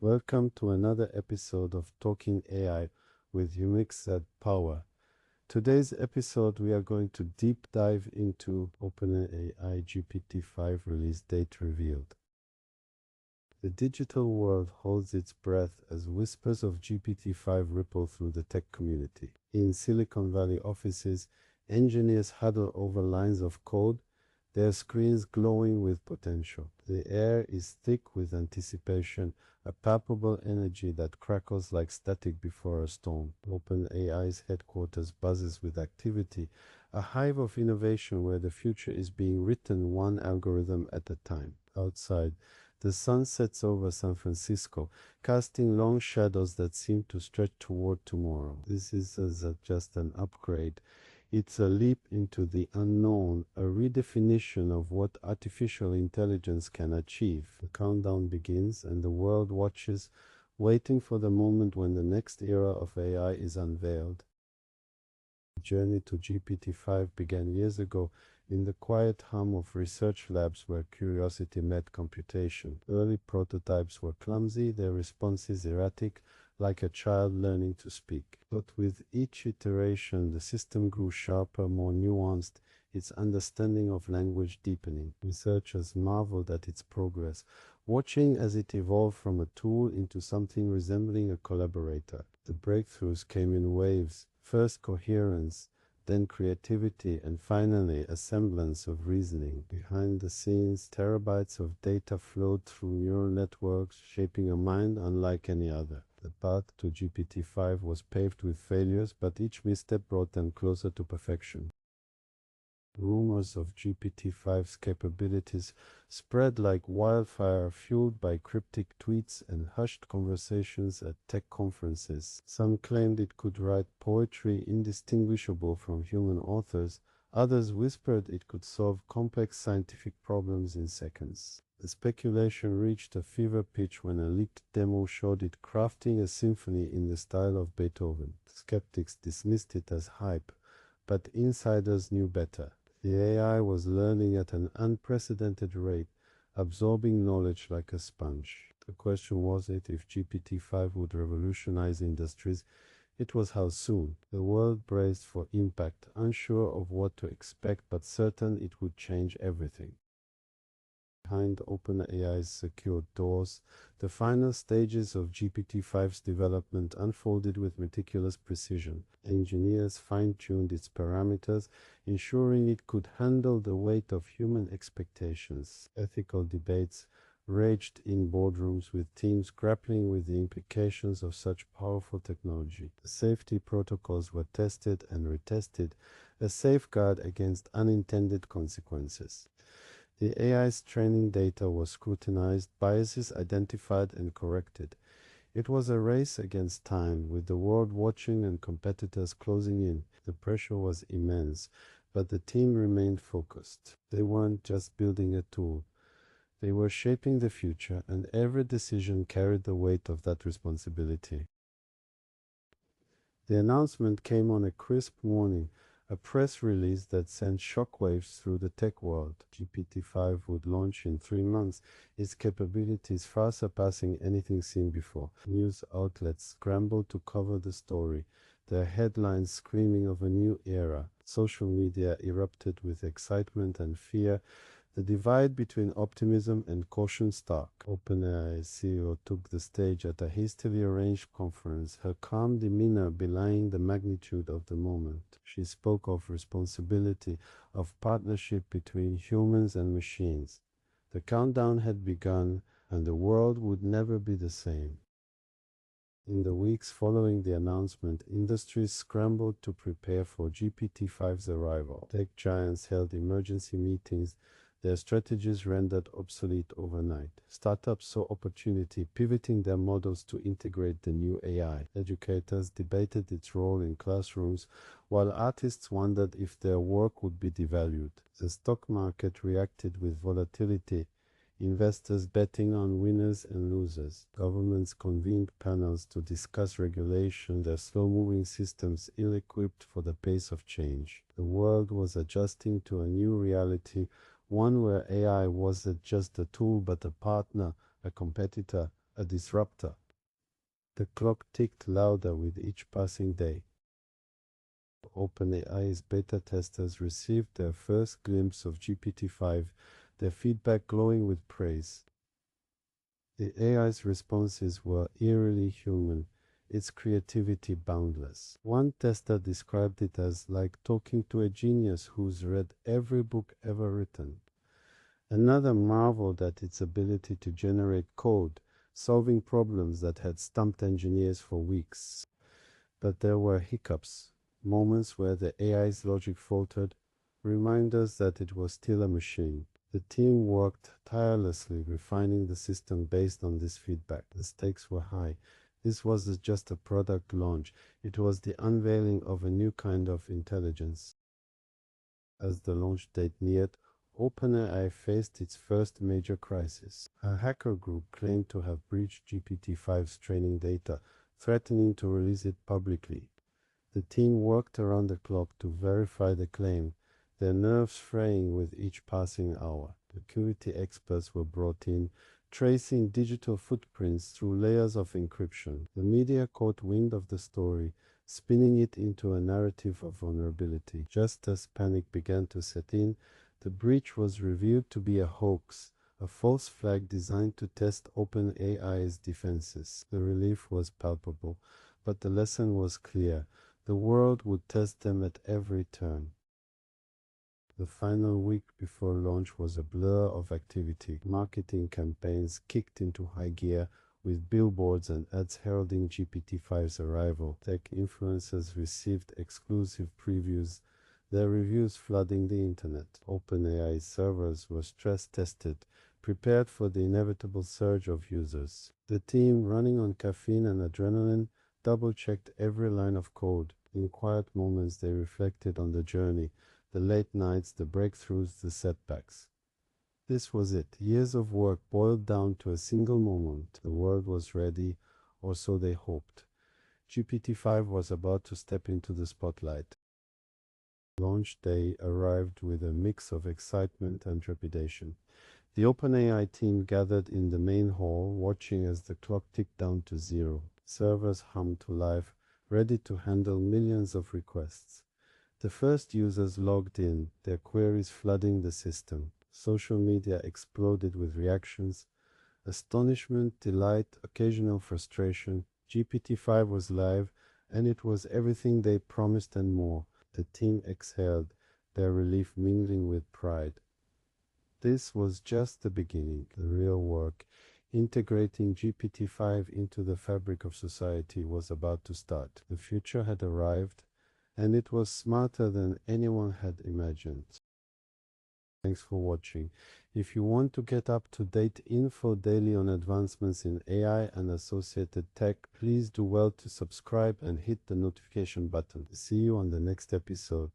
Welcome to another episode of Talking AI with Umix Power. Today's episode, we are going to deep dive into OpenAI GPT-5 release date revealed. The digital world holds its breath as whispers of GPT-5 ripple through the tech community. In Silicon Valley offices, engineers huddle over lines of code, their screens glowing with potential. The air is thick with anticipation, a palpable energy that crackles like static before a storm. OpenAI's headquarters buzzes with activity, a hive of innovation where the future is being written one algorithm at a time. Outside, the sun sets over San Francisco, casting long shadows that seem to stretch toward tomorrow. This is just an upgrade. It's a leap into the unknown, a redefinition of what artificial intelligence can achieve. The countdown begins, and the world watches, waiting for the moment when the next era of AI is unveiled. The journey to GPT-5 began years ago in the quiet hum of research labs where curiosity met computation. Early prototypes were clumsy, their responses erratic, like a child learning to speak. But with each iteration, the system grew sharper, more nuanced, its understanding of language deepening. Researchers marveled at its progress, watching as it evolved from a tool into something resembling a collaborator. The breakthroughs came in waves, first coherence, then creativity, and finally a semblance of reasoning. Behind the scenes, terabytes of data flowed through neural networks, shaping a mind unlike any other. The path to GPT-5 was paved with failures, but each misstep brought them closer to perfection. Rumors of GPT-5's capabilities spread like wildfire, fueled by cryptic tweets and hushed conversations at tech conferences. Some claimed it could write poetry indistinguishable from human authors. Others whispered it could solve complex scientific problems in seconds. The speculation reached a fever pitch when a leaked demo showed it crafting a symphony in the style of Beethoven. Skeptics dismissed it as hype, but insiders knew better. The AI was learning at an unprecedented rate, absorbing knowledge like a sponge. The question wasn't if GPT-5 would revolutionize industries, it was how soon. The world braced for impact, unsure of what to expect, but certain it would change everything. Behind OpenAI's secured doors, the final stages of GPT-5's development unfolded with meticulous precision. Engineers fine-tuned its parameters, ensuring it could handle the weight of human expectations. Ethical debates raged in boardrooms, with teams grappling with the implications of such powerful technology. The safety protocols were tested and retested, a safeguard against unintended consequences. The AI's training data was scrutinized, biases identified and corrected. It was a race against time, with the world watching and competitors closing in. The pressure was immense, but the team remained focused. They weren't just building a tool. They were shaping the future, and every decision carried the weight of that responsibility. The announcement came on a crisp morning, a press release that sent shockwaves through the tech world. GPT-5 would launch in 3 months, its capabilities far surpassing anything seen before. News outlets scrambled to cover the story, their headlines screaming of a new era. Social media erupted with excitement and fear, the divide between optimism and caution stark. OpenAI's CEO took the stage at a hastily arranged conference, her calm demeanor belying the magnitude of the moment. She spoke of responsibility, of partnership between humans and machines. The countdown had begun, and the world would never be the same. In the weeks following the announcement, industries scrambled to prepare for GPT-5's arrival. Tech giants held emergency meetings, their strategies rendered obsolete overnight. Startups saw opportunity, pivoting their models to integrate the new AI. Educators debated its role in classrooms, while artists wondered if their work would be devalued. The stock market reacted with volatility, investors betting on winners and losers. Governments convened panels to discuss regulation, their slow-moving systems ill-equipped for the pace of change. The world was adjusting to a new reality, one where AI wasn't just a tool but a partner, a competitor, a disruptor. The clock ticked louder with each passing day. OpenAI's beta testers received their first glimpse of GPT-5, their feedback glowing with praise. The AI's responses were eerily human, its creativity boundless. One tester described it as like talking to a genius who's read every book ever written. Another marveled at its ability to generate code, solving problems that had stumped engineers for weeks. But there were hiccups, moments where the AI's logic faltered, reminders that it was still a machine. The team worked tirelessly, refining the system based on this feedback. The stakes were high. This wasn't just a product launch, it was the unveiling of a new kind of intelligence. As the launch date neared, OpenAI faced its first major crisis. A hacker group claimed to have breached GPT-5's training data, threatening to release it publicly. The team worked around the clock to verify the claim, their nerves fraying with each passing hour. Security experts were brought in, tracing digital footprints through layers of encryption. The media caught wind of the story, spinning it into a narrative of vulnerability. Just as panic began to set in, the breach was revealed to be a hoax, a false flag designed to test OpenAI's defenses. The relief was palpable, but the lesson was clear. The world would test them at every turn. The final week before launch was a blur of activity. Marketing campaigns kicked into high gear, with billboards and ads heralding GPT-5's arrival. Tech influencers received exclusive previews, their reviews flooding the internet. OpenAI's servers were stress-tested, prepared for the inevitable surge of users. The team, running on caffeine and adrenaline, double-checked every line of code. In quiet moments, they reflected on the journey, the late nights, the breakthroughs, the setbacks. This was it. Years of work boiled down to a single moment. The world was ready, or so they hoped. GPT-5 was about to step into the spotlight. Launch day arrived with a mix of excitement and trepidation. The OpenAI team gathered in the main hall, watching as the clock ticked down to zero. Servers hummed to life, ready to handle millions of requests. The first users logged in, their queries flooding the system. Social media exploded with reactions, astonishment, delight, occasional frustration. GPT-5 was live, and it was everything they promised and more. The team exhaled, their relief mingling with pride. This was just the beginning. The real work, integrating GPT-5 into the fabric of society, was about to start. The future had arrived, and it was smarter than anyone had imagined. Thanks for watching. If you want to get up-to-date info daily on advancements in AI and associated tech, please do well to subscribe and hit the notification button. See you on the next episode.